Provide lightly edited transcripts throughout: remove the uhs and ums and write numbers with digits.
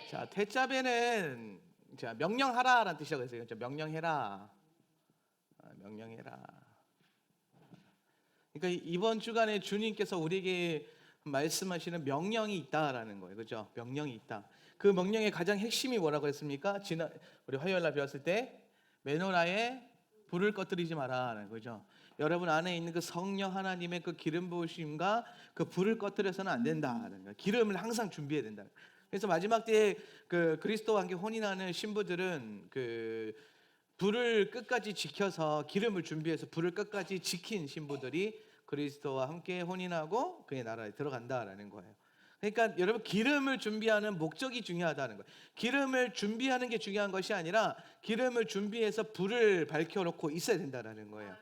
자, 태자배는 자, 명령하라라는 뜻이라고 했어요. 그렇죠? 명령해라. 명령해라. 그러니까 이번 주간에 주님께서 우리에게 말씀하시는 명령이 있다라는 거예요. 그렇죠? 명령이 있다. 그 명령의 가장 핵심이 뭐라고 했습니까? 우리 화요일 날 배웠을 때 메노라에 불을 꺼뜨리지 마라라는 거죠. 여러분 안에 있는 그 성령 하나님의 그 기름 부으심과 그 불을 꺼뜨려서는 안 된다는 거예요. 기름을 항상 준비해야 된다. 그래서 마지막 때에 그 그리스도와 함께 혼인하는 신부들은 그 불을 끝까지 지켜서 기름을 준비해서 불을 끝까지 지킨 신부들이 그리스도와 함께 혼인하고 그의 나라에 들어간다라는 거예요. 그러니까 여러분 기름을 준비하는 목적이 중요하다는 거예요. 기름을 준비하는 게 중요한 것이 아니라 기름을 준비해서 불을 밝혀놓고 있어야 된다라는 거예요.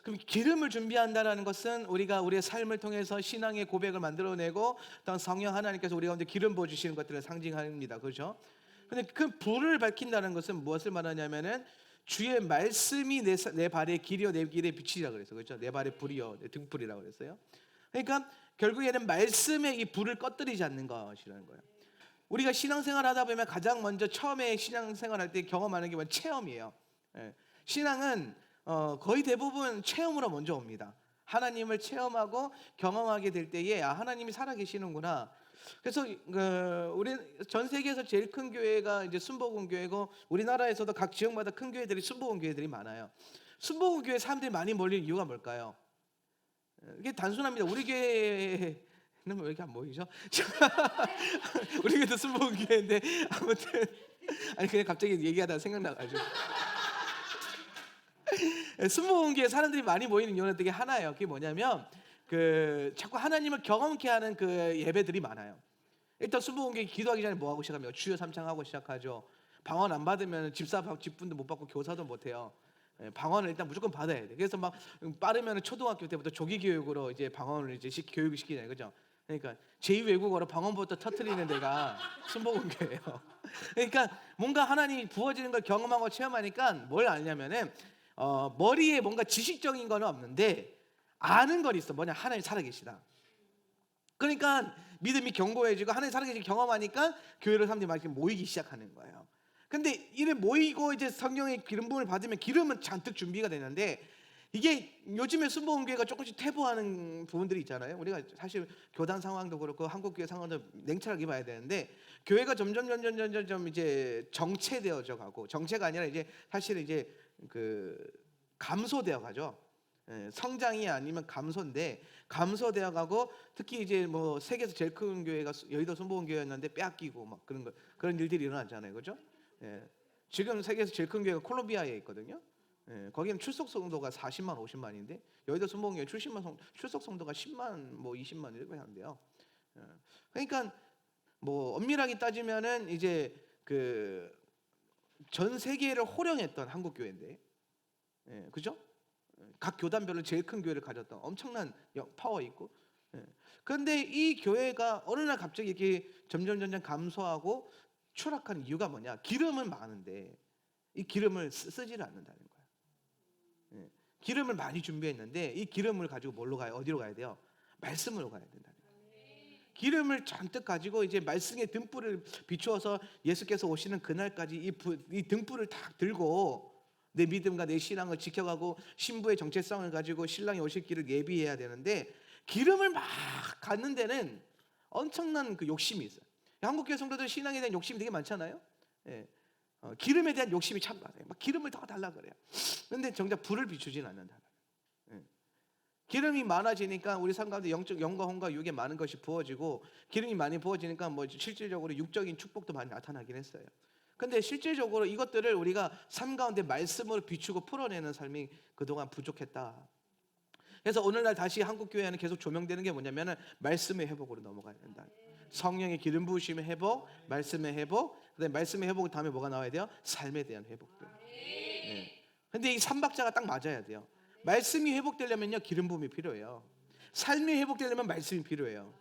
그럼 기름을 준비한다라는 것은 우리가 우리의 삶을 통해서 신앙의 고백을 만들어내고 또 성령 하나님께서 우리 가운데 기름 부어주시는 것들을 상징합니다. 그렇죠? 근데 그 불을 밝힌다는 것은 무엇을 말하냐면은 주의 말씀이 내 발의 길이요 내 길의 빛이라 그랬어요. 그렇죠? 내 발의 불이요 내 등불이라고 그랬어요. 그러니까 결국에는 말씀의 이 불을 꺼뜨리지 않는 것이라는 거예요. 우리가 신앙생활 하다 보면 가장 먼저 처음에 신앙생활 할 때 경험하는 게 뭐냐? 체험이에요. 신앙은 거의 대부분 체험으로 먼저 옵니다. 하나님을 체험하고 경험하게 될 때에 하나님이 살아계시는구나. 그래서 우리 전 세계에서 제일 큰 교회가 이제 순복음 교회고 우리나라에서도 각 지역마다 큰 교회들이 순복음 교회들이 많아요. 순복음 교회 사람들이 많이 몰리는 이유가 뭘까요? 이게 단순합니다. 우리 교회는 왜 이렇게 안 보이죠? 우리 교회도 순복음 교회인데 아무튼 아니 그냥 갑자기 얘기하다가 생각나가지고 순복음 교회 사람들이 많이 모이는 이유는 되게 하나예요. 그게 뭐냐면 자꾸 하나님을 경험케 하는 그 예배들이 많아요. 일단 순복음 교회 기도하기 전에 뭐 하고 시작합니까? 주여 삼창하고 시작하죠. 방언 안 받으면 집분도 못 받고 교사도 못 해요. 방언을 일단 무조건 받아야 돼. 그래서 막 빠르면 초등학교 때부터 조기 교육으로 이제 방언을 이제 교육을 시키잖아요, 그죠? 그러니까 제2 외국어로 방언부터 터트리는 데가 순복음 교회예요. 그러니까 뭔가 하나님이 부어지는 걸 경험하고 체험하니까 뭘 알냐면은 머리에 뭔가 지식적인 거는 없는데 아는 건 있어. 뭐냐? 하나님 살아계시다. 그러니까 믿음이 견고해지고 하나님 살아계신 경험하니까 교회로 사람들이 막 이렇게 모이기 시작하는 거예요. 근데 이래 모이고 이제 성령의 기름 부음을 받으면 기름은 잔뜩 준비가 되는데 이게 요즘에 순복음 교회가 조금씩 퇴보하는 부분들이 있잖아요. 우리가 사실 교단 상황도 그렇고 한국 교회 상황도 냉철하게 봐야 되는데 교회가 점점 이제 정체되어져 가고 정체가 아니라 이제 사실 이제 그 감소되어 가죠. 성장이 아니면 감소인데 감소되어 가고 특히 이제 뭐 세계에서 제일 큰 교회가 여의도 순복음 교회였는데 빼앗기고 막 그런 일들이 일어났잖아요, 그렇죠? 지금 세계에서 제일 큰 교회가 콜롬비아에 있거든요. 거기는 출석 성도가 40만 50만인데 여의도 순복음 교회 출석 성도가 10만 뭐 20만 이렇게 한대요. 그러니까 뭐 엄밀하게 따지면은 이제 그 전 세계를 호령했던 한국 교회인데, 그죠? 각 교단별로 제일 큰 교회를 가졌던 엄청난 파워 있고. 그런데 이 교회가 어느 날 갑자기 이렇게 점점 감소하고 추락한 이유가 뭐냐? 기름은 많은데 이 기름을 쓰지를 않는다는 거예요. 기름을 많이 준비했는데 이 기름을 가지고 뭘로 가요? 어디로 가야 돼요? 말씀으로 가야 된다는 거예요. 기름을 잔뜩 가지고 이제 말씀의 등불을 비추어서 예수께서 오시는 그날까지 이 등불을 딱 들고 내 믿음과 내 신앙을 지켜가고 신부의 정체성을 가지고 신랑이 오실 길을 예비해야 되는데 기름을 막 갖는 데는 엄청난 그 욕심이 있어요. 한국 교회 성도들 신앙에 대한 욕심이 되게 많잖아요. 기름에 대한 욕심이 참 많아요. 막 기름을 더 달라 그래요. 그런데 정작 불을 비추진 않는다. 기름이 많아지니까 우리 삶 가운데 영과 혼과 육에 많은 것이 부어지고 기름이 많이 부어지니까 뭐 실질적으로 육적인 축복도 많이 나타나긴 했어요. 근데 실질적으로 이것들을 우리가 삶 가운데 말씀으로 비추고 풀어내는 삶이 그동안 부족했다. 그래서 오늘날 다시 한국 교회는 계속 조명되는 게 뭐냐면은 말씀의 회복으로 넘어가야 된다. 성령의 기름 부으심의 회복, 말씀의 회복, 그다음에 말씀의 회복 다음에 뭐가 나와야 돼요? 삶에 대한 회복들. 근데 이 삼박자가 딱 맞아야 돼요. 말씀이 회복되려면요 기름 부음이 필요해요. 삶이 회복되려면 말씀이 필요해요.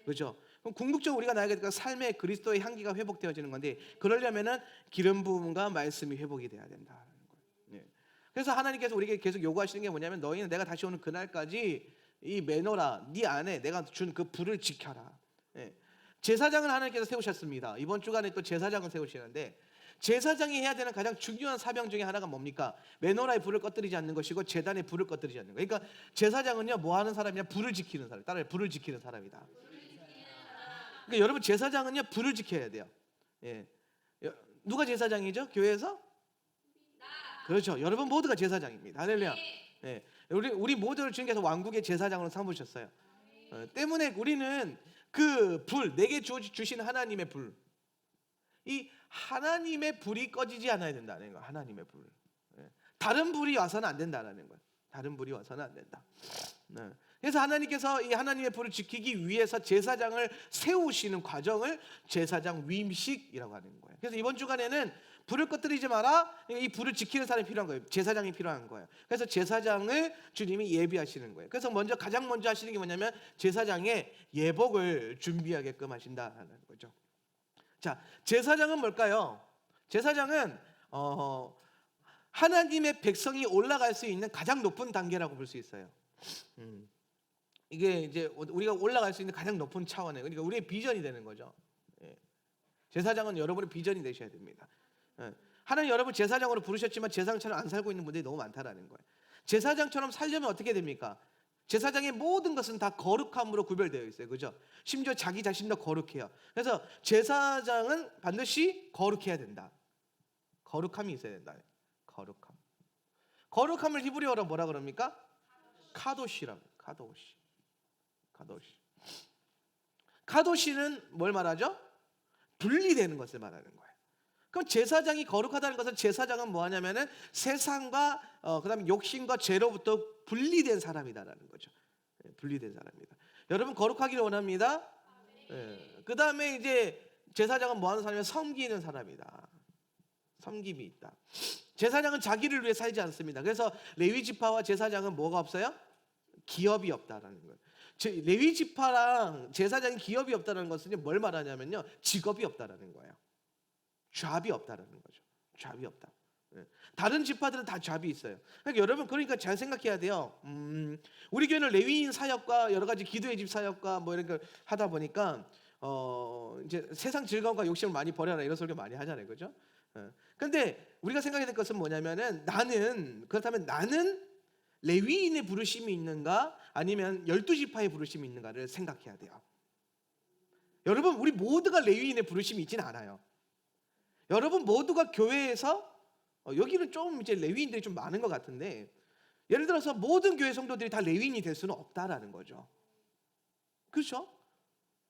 그렇죠? 그럼 궁극적으로 우리가 나아가야 될 삶의 그리스도의 향기가 회복되어지는 건데 그러려면은 기름 부음과 말씀이 회복이 돼야 된다는 거예요. 그래서 하나님께서 우리에게 계속 요구하시는 게 뭐냐면 너희는 내가 다시 오는 그날까지 이 메노라 네 안에 내가 준 그 불을 지켜라. 제사장을 하나님께서 세우셨습니다. 이번 주간에 또 제사장을 세우시는데, 제사장이 해야 되는 가장 중요한 사명 중에 하나가 뭡니까? 메노라의 불을 꺼뜨리지 않는 것이고 제단의 불을 꺼뜨리지 않는 거. 그러니까 제사장은요, 뭐 하는 사람이냐? 불을 지키는 사람. 따라해, 불을 지키는 사람이다. 그러니까 여러분, 제사장은요, 불을 지켜야 돼요. 예. 누가 제사장이죠? 교회에서? 그렇죠. 여러분 모두가 제사장입니다. 할렐루야. 예. 우리 모두를 주님께서 왕국의 제사장으로 삼으셨어요. 때문에 우리는 그 불, 내게 주신 하나님의 불, 이 하나님의 불이 꺼지지 않아야 된다는 거. 하나님의 불. 다른 불이 와서는 안 된다는 거예요. 다른 불이 와서는 안 된다. 그래서 하나님께서 이 하나님의 불을 지키기 위해서 제사장을 세우시는 과정을 제사장 위임식이라고 하는 거예요. 그래서 이번 주간에는 불을 꺼뜨리지 마라. 이 불을 지키는 사람이 필요한 거예요. 제사장이 필요한 거예요. 그래서 제사장을 주님이 예비하시는 거예요. 그래서 가장 먼저 하시는 게 뭐냐면 제사장의 예복을 준비하게끔 하신다는 거죠. 자, 제사장은 뭘까요? 제사장은 하나님의 백성이 올라갈 수 있는 가장 높은 단계라고 볼 수 있어요. 이게 이제 우리가 올라갈 수 있는 가장 높은 차원에, 그러니까 우리의 비전이 되는 거죠. 제사장은 여러분의 비전이 되셔야 됩니다. 하나님 여러분 제사장으로 부르셨지만 제사장처럼 안 살고 있는 분들이 너무 많다라는 거예요. 제사장처럼 살려면 어떻게 됩니까? 제사장의 모든 것은 다 거룩함으로 구별되어 있어요. 그죠? 심지어 자기 자신도 거룩해요. 그래서 제사장은 반드시 거룩해야 된다. 거룩함이 있어야 된다. 거룩함. 거룩함을 히브리어로 뭐라 그럽니까? 카도시라고. 카도시. 카도시는 뭘 말하죠? 분리되는 것을 말하는 거예요. 그럼 제사장이 거룩하다는 것은, 제사장은 뭐 하냐면은 세상과 그다음에 욕심과 죄로부터 분리된 사람이다라는 거죠. 분리된 사람이다. 여러분 거룩하기를 원합니다. 그다음에 이제 제사장은 뭐 하는 사람이냐? 섬기는 사람이다. 섬김이 있다. 제사장은 자기를 위해 살지 않습니다. 그래서 레위 지파와 제사장은 뭐가 없어요? 기업이 없다라는 거예요. 레위 지파랑 제사장이 기업이 없다는 것은 뭘 말하냐면요, 직업이 없다라는 거예요. 잡이 없다라는 거죠. 잡이 없다. 다른 지파들은 다 잡이 있어요. 그러니까 여러분, 그러니까 잘 생각해야 돼요. 우리 교회는 레위인 사역과 여러 가지 기도의 집 사역과 뭐 이런 걸 하다 보니까 이제 세상 즐거움과 욕심을 많이 버려라 이런 소리 많이 하잖아요, 그죠? 근데 우리가 생각해야 될 것은 뭐냐면은, 그렇다면 나는 레위인의 부르심이 있는가, 아니면 12지파의 부르심이 있는가를 생각해야 돼요. 여러분, 우리 모두가 레위인의 부르심이 있지는 않아요. 여러분 모두가 교회에서 여기는 좀 이제 레위인들이 좀 많은 것 같은데, 예를 들어서 모든 교회 성도들이 다 레위인이 될 수는 없다라는 거죠. 그렇죠?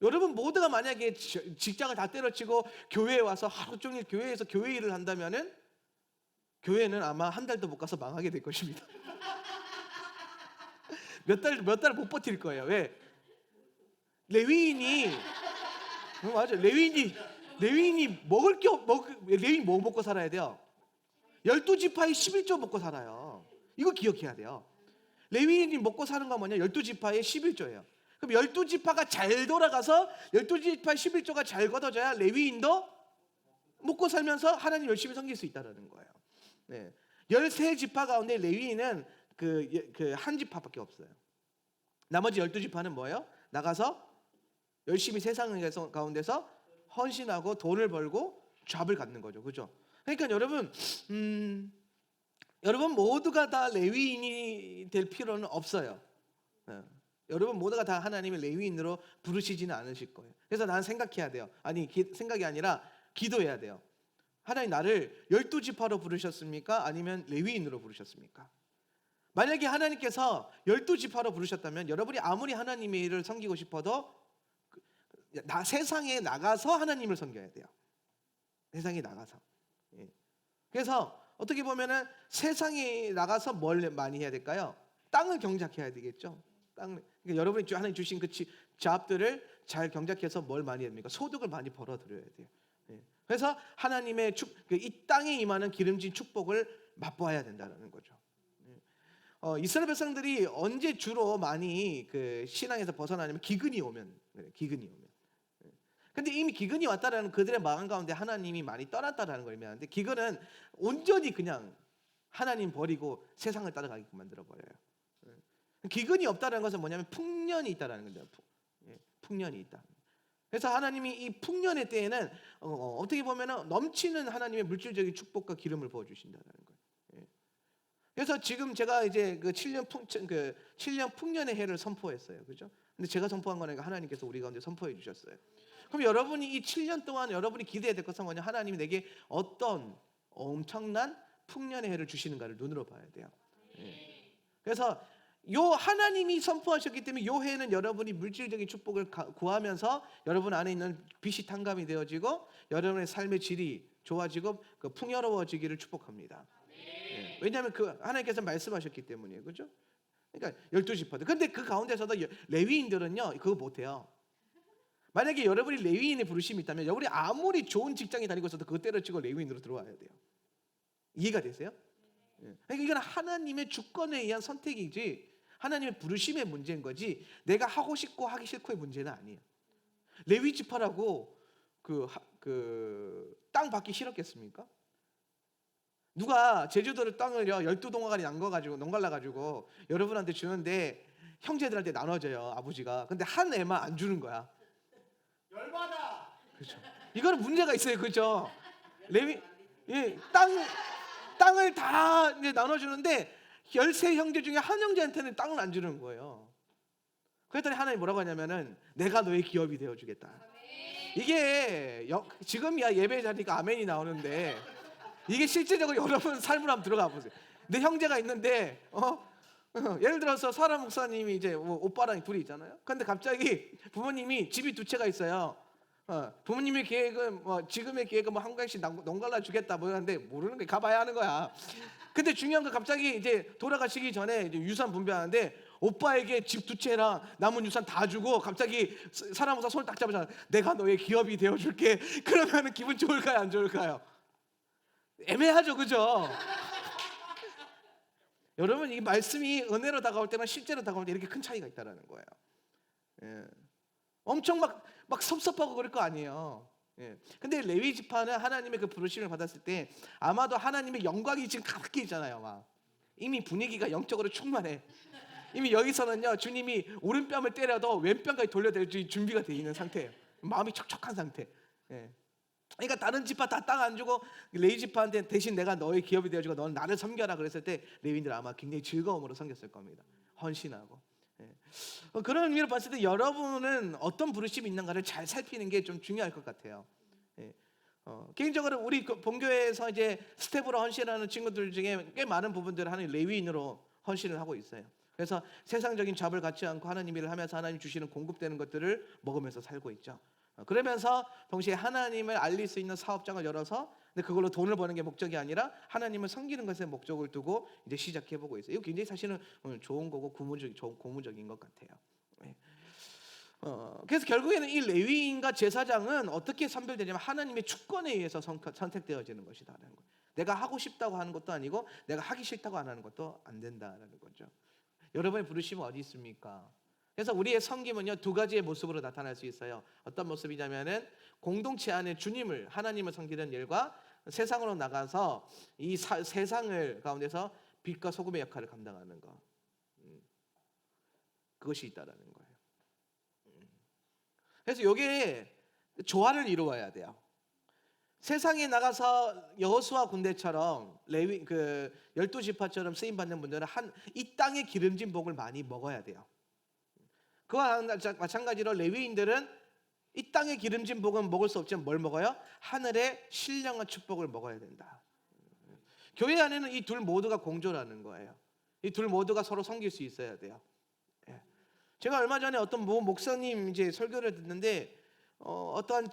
여러분 모두가 만약에 직장을 다 때려치고 교회에 와서 하루 종일 교회에서 교회 일을 한다면은 교회는 아마 한 달도 못 가서 망하게 될 것입니다. 몇 달 못 버틸 거예요. 왜? 레위인이 맞아. 레위인이 레위인 뭐 먹고 살아야 돼요? 12지파의 11조 먹고 살아요. 이거 기억해야 돼요. 레위인이 먹고 사는 건 뭐냐? 12지파의 11조예요. 그럼 12지파가 잘 돌아가서 12지파의 11조가 잘 걷어져야 레위인도 먹고 살면서 하나님 열심히 섬길 수 있다는 거예요. 13지파 가운데 레위인은 그 한 지파밖에 없어요. 나머지 12지파는 뭐예요? 나가서 열심히 세상 가운데서 헌신하고 돈을 벌고 잡을 갖는 거죠. 그죠? 그러니까 여러분 모두가 다 레위인이 될 필요는 없어요. 여러분 모두가 다 하나님의 레위인으로 부르시지는 않으실 거예요. 그래서 나는 생각해야 돼요. 생각이 아니라 기도해야 돼요. 하나님 나를 12지파로 부르셨습니까? 아니면 레위인으로 부르셨습니까? 만약에 하나님께서 12지파로 부르셨다면 여러분이 아무리 하나님의 일을 섬기고 싶어도 세상에 나가서 하나님을 섬겨야 돼요. 세상에 나가서. 그래서 어떻게 보면은 세상에 나가서 뭘 많이 해야 될까요? 땅을 경작해야 되겠죠. 그러니까 여러분이 하나님 주신 그 잡들을 잘 경작해서 뭘 많이 해야 됩니까? 소득을 많이 벌어들여야 돼요. 그래서 하나님의 이 땅에 임하는 기름진 축복을 맛보아야 된다는 거죠. 이스라엘 백성들이 언제 주로 많이 그 신앙에서 벗어나냐면 기근이 오면 그래요. 기근이 오면. 근데 이미 기근이 왔다라는 그들의 마음 가운데 하나님이 많이 떠났다라는 걸 의미하는데, 기근은 온전히 그냥 하나님 버리고 세상을 따라가게끔 만들어 버려요. 기근이 없다라는 것은 뭐냐면 풍년이 있다라는 건데요. 풍년이 있다. 그래서 하나님이 이 풍년의 때에는 어떻게 보면은 넘치는 하나님의 물질적인 축복과 기름을 부어 주신다는 거예요. 예. 그래서 지금 제가 이제 그 7년 풍년의 해를 선포했어요. 그죠? 근데 제가 선포한 거는 하나님께서 우리 가운데 선포해 주셨어요. 그럼 여러분이 이 7년 동안 여러분이 기대해야 될 것은 뭐냐? 하나님이 내게 어떤 엄청난 풍년의 해를 주시는가를 눈으로 봐야 돼요. 예. 그래서 요 하나님이 선포하셨기 때문에 요 해는 여러분이 물질적인 축복을 구하면서 여러분 안에 있는 빛이 탕감이 되어지고 여러분의 삶의 질이 좋아지고 그 풍요로워지기를 축복합니다. 예. 왜냐하면 그 하나님께서 말씀하셨기 때문이에요. 그죠? 그러니까 12지파들. 근데 그 가운데서도 레위인들은요 그거 못해요. 만약에 여러분이 레위인의 부르심이 있다면 여러분이 아무리 좋은 직장에 다니고 있어도 그거 때려치고 레위인으로 들어와야 돼요. 이해가 되세요? 예. 그러니까 이건 하나님의 주권에 의한 선택이지 하나님의 부르심의 문제인 거지 내가 하고 싶고 하기 싫고의 문제는 아니에요. 레위 지파라고 땅 받기 싫었겠습니까? 누가 제주도를 땅을요 12동아가리 농갈라가지고 여러분한테 주는데 형제들한테 나눠줘요 아버지가. 근데 한 애만 안 주는 거야. 열받아. 그렇죠. 이거는 문제가 있어요, 그렇죠? 레위 땅을 다 이제 나눠주는데 13형제 중에 한 형제한테는 땅을 안 주는 거예요. 그랬더니 하나님이 뭐라고 하냐면은 내가 너의 기업이 되어주겠다. 이게 지금이야 예배 자리니까 아멘이 나오는데 이게 실제적으로 여러분 삶으로 한번 들어가 보세요. 내 형제가 있는데 예를 들어서 사라 목사님이 이제 오빠랑 둘이 있잖아요. 근데 갑자기 부모님이 집이 두 채가 있어요. 부모님의 계획은 지금의 계획은 한강씩 농갈라 주겠다 뭐 하는데 모르는 거야. 가봐야 하는 거야. 근데 중요한 건 갑자기 이제 돌아가시기 전에 이제 유산 분배하는데 오빠에게 집 두 채랑 남은 유산 다 주고 갑자기 사라 목사 손을 딱 잡아서 내가 너의 기업이 되어줄게. 그러면 기분 좋을까요, 안 좋을까요? 애매하죠, 그죠? 여러분 이 말씀이 은혜로 다가올 때만 실제로 다가올 때 이렇게 큰 차이가 있다라는 거예요. 예. 엄청 막 섭섭하고 그럴 거 아니에요. 예. 근데 레위 지파는 하나님의 그 부르심을 받았을 때 아마도 하나님의 영광이 지금 가득해 있잖아요. 막 이미 분위기가 영적으로 충만해. 이미 여기서는요 주님이 오른뺨을 때려도 왼뺨까지 돌려댈 준비가 돼 있는 상태예요. 마음이 촉촉한 상태. 예. 그러니까 다른 지파 다 땅 안 주고 레위 지파한테 대신 내가 너의 기업이 되어주고 너는 나를 섬겨라 그랬을 때 레위인들 아마 굉장히 즐거움으로 섬겼을 겁니다. 헌신하고. 예. 그런 의미로 봤을 때 여러분은 어떤 부르심이 있는가를 잘 살피는 게 좀 중요할 것 같아요. 예. 개인적으로 우리 본교회에서 이제 스텝으로 헌신하는 친구들 중에 꽤 많은 부분들을 하는 레위인으로 헌신을 하고 있어요. 그래서 세상적인 잡을 갖지 않고 하나님 일을 하면서 하나님 주시는 공급되는 것들을 먹으면서 살고 있죠. 그러면서 동시에 하나님을 알릴 수 있는 사업장을 열어서 근데 그걸로 돈을 버는 게 목적이 아니라 하나님을 섬기는 것에 목적을 두고 이제 시작해보고 있어요. 이거 굉장히 사실은 좋은 거고 좋은 고무적인 것 같아요. 네. 그래서 결국에는 이 레위인과 제사장은 어떻게 선별되냐면 하나님의 주권에 의해서 선택되어지는 것이다라는 거예요. 내가 하고 싶다고 하는 것도 아니고 내가 하기 싫다고 안 하는 것도 안 된다라는 거죠. 여러분의 부르심은 어디 있습니까? 그래서 우리의 섬김은요 두 가지의 모습으로 나타날 수 있어요. 어떤 모습이냐면은 공동체 안에 주님을 하나님을 섬기는 일과 세상으로 나가서 이 세상을 가운데서 빛과 소금의 역할을 감당하는 것. 그것이 있다라는 거예요. 그래서 이게 조화를 이루어야 돼요. 세상에 나가서 여호수아 군대처럼 레위 12지파처럼 쓰임 받는 분들은 이 땅의 기름진 복을 많이 먹어야 돼요. 그와 마찬가지로 레위인들은 이 땅의 기름진 복은 먹을 수 없지만 뭘 먹어요? 하늘의 신령한 축복을 먹어야 된다. 교회 안에는 이 둘 모두가 공존하는 거예요. 이 둘 모두가 서로 섬길 수 있어야 돼요. 예. 제가 얼마 전에 어떤 목사님 이제 설교를 듣는데 어떠한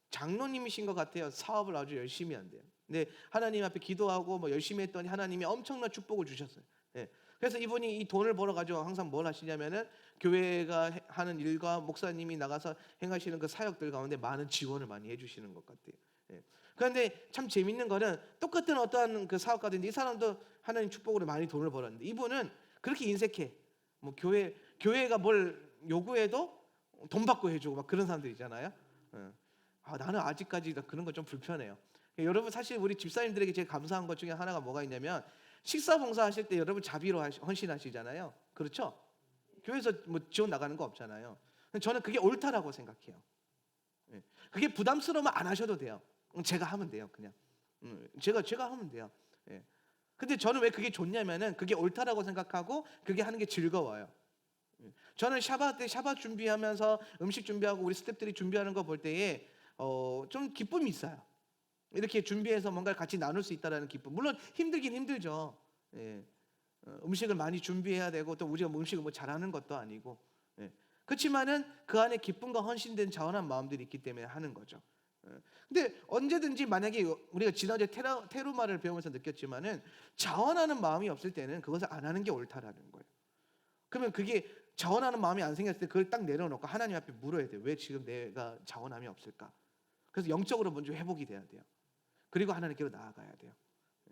장로님이신 것 같아요. 사업을 아주 열심히 한대요. 근데 하나님 앞에 기도하고 뭐 열심히 했더니 하나님이 엄청난 축복을 주셨어요. 예. 그래서 이분이 이 돈을 벌어 가지고 항상 뭘 하시냐면은 교회가 하는 일과 목사님이 나가서 행하시는 그 사역들 가운데 많은 지원을 많이 해주시는 것 같아요. 예. 그런데 참 재밌는 거는 똑같은 어떠한 그 사업가들인데 이 사람도 하나님 축복으로 많이 돈을 벌었는데 이분은 그렇게 인색해. 뭐 교회가 뭘 요구해도 돈 받고 해주고 막 그런 사람들 있잖아요. 예. 나는 아직까지 그런 거 좀 불편해요. 여러분 사실 우리 집사님들에게 제일 감사한 것 중에 하나가 뭐가 있냐면 식사 봉사 하실 때 여러분 자비로 헌신하시잖아요. 그렇죠? 교회에서 뭐 지원 나가는 거 없잖아요. 저는 그게 옳다라고 생각해요. 예. 그게 부담스러우면 안 하셔도 돼요. 제가 하면 돼요, 그냥. 제가 하면 돼요. 예. 근데 저는 왜 그게 좋냐면은 그게 옳다라고 생각하고 그게 하는 게 즐거워요. 저는 샤bat 때 샤bat 준비하면서 음식 준비하고 우리 스태프들이 준비하는 거 볼 때에 좀 기쁨이 있어요. 이렇게 준비해서 뭔가를 같이 나눌 수 있다라는 기쁨. 물론 힘들긴 힘들죠. 예. 음식을 많이 준비해야 되고 또 우리가 음식을 뭐 잘하는 것도 아니고. 예. 그렇지만은 그 안에 기쁨과 헌신된 자원한 마음들이 있기 때문에 하는 거죠. 예. 근데 언제든지 만약에 우리가 지난주에 테루마를 배우면서 느꼈지만은 자원하는 마음이 없을 때는 그것을 안 하는 게 옳다라는 거예요. 그러면 그게 자원하는 마음이 안 생겼을 때 그걸 딱 내려놓고 하나님 앞에 물어야 돼요. 왜 지금 내가 자원함이 없을까? 그래서 영적으로 먼저 회복이 돼야 돼요. 그리고 하나님께로 나아가야 돼요.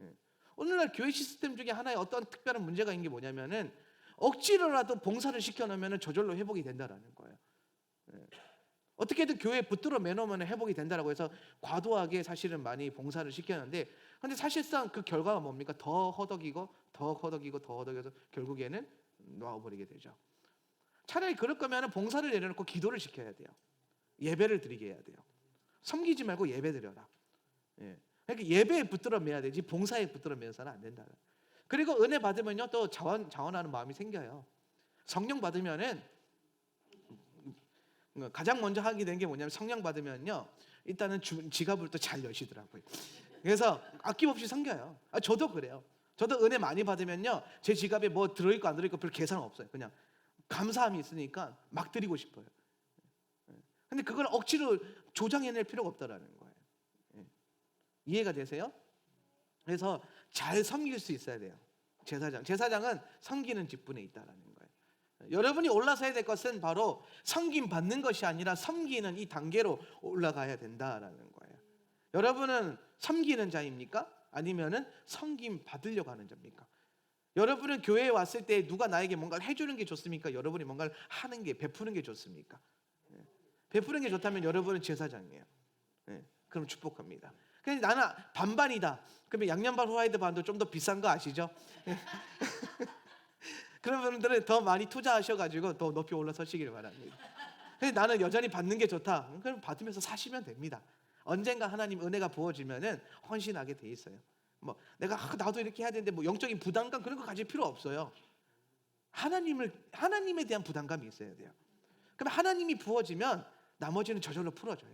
예. 오늘날 교회 시스템 중에 하나의 어떤 특별한 문제가 있는 게 뭐냐면은 억지로라도 봉사를 시켜놓으면 저절로 회복이 된다라는 거예요. 예. 어떻게든 교회에 붙들어 매놓으면 회복이 된다라고 해서 과도하게 사실은 많이 봉사를 시켰는데, 근데 사실상 그 결과가 뭡니까? 더 허덕이고 더 허덕이고 더 허덕여서 결국에는 놔버리게 되죠. 차라리 그럴 거면 봉사를 내려놓고 기도를 시켜야 돼요. 예배를 드리게 해야 돼요. 섬기지 말고 예배 드려라. 예. 그러니까 예배에 붙들어 매야 되지 봉사에 붙들어 매서는 안 된다. 그리고 은혜 받으면요 또 자원하는 마음이 생겨요. 성령 받으면은 가장 먼저 하게 된 게 뭐냐면 성령 받으면요 일단은 지갑을 또 잘 여시더라고요. 그래서 아낌없이 섬겨요. 저도 그래요. 저도 은혜 많이 받으면요 제 지갑에 뭐 들어있고 안 들어있고 별 계산 없어요. 그냥 감사함이 있으니까 막 드리고 싶어요. 근데 그걸 억지로 조장해낼 필요가 없다라는 거예요. 이해가 되세요? 그래서 잘 섬길 수 있어야 돼요. 제사장은 섬기는 직분에 있다라는 거예요. 여러분이 올라서야 될 것은 바로 섬김 받는 것이 아니라 섬기는 이 단계로 올라가야 된다라는 거예요. 여러분은 섬기는 자입니까? 아니면은 섬김 받으려고 하는 자입니까? 여러분은 교회에 왔을 때 누가 나에게 뭔가를 해주는 게 좋습니까? 여러분이 뭔가를 하는 게 베푸는 게 좋습니까? 베푸는 게 좋다면 여러분은 제사장이에요. 그럼 축복합니다. 그냥 나는 반반이다. 그러면 양념반 후라이드 반도 좀 더 비싼 거 아시죠? 그런 분들은 더 많이 투자하셔가지고 더 높이 올라서시길 바랍니다. 근데 나는 여전히 받는 게 좋다. 그럼 받으면서 사시면 됩니다. 언젠가 하나님 은혜가 부어지면은 헌신하게 돼 있어요. 뭐 내가 나도 이렇게 해야 되는데 뭐 영적인 부담감 그런 거 가질 필요 없어요. 하나님에 대한 부담감이 있어야 돼요. 그럼 하나님이 부어지면 나머지는 저절로 풀어져요.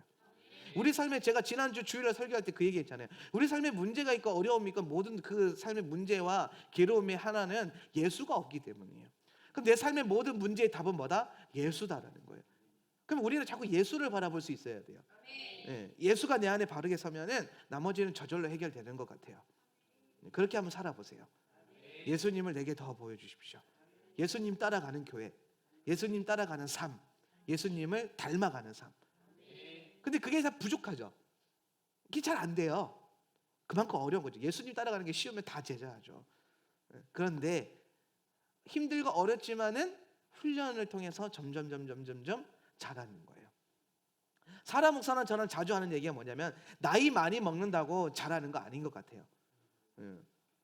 우리 삶에 제가 지난주 주일날 설교할 때 그 얘기했잖아요. 우리 삶에 문제가 있고 어려움이 있고 모든 그 삶의 문제와 괴로움의 하나는 예수가 없기 때문이에요. 그럼 내 삶의 모든 문제의 답은 뭐다? 예수다라는 거예요. 그럼 우리는 자꾸 예수를 바라볼 수 있어야 돼요. 예수가 내 안에 바르게 서면은 나머지는 저절로 해결되는 것 같아요. 그렇게 한번 살아보세요. 예수님을 내게 더 보여주십시오. 예수님 따라가는 교회, 예수님 따라가는 삶, 예수님을 닮아가는 삶. 근데 그게 다 부족하죠. 그게 잘 안 돼요. 그만큼 어려운 거죠. 예수님 따라가는 게 쉬우면 다 제자하죠. 그런데 힘들고 어렵지만은 훈련을 통해서 점점 잘하는 거예요. 사라 목사는 저는 자주 하는 얘기가 뭐냐면 나이 많이 먹는다고 잘하는 거 아닌 것 같아요.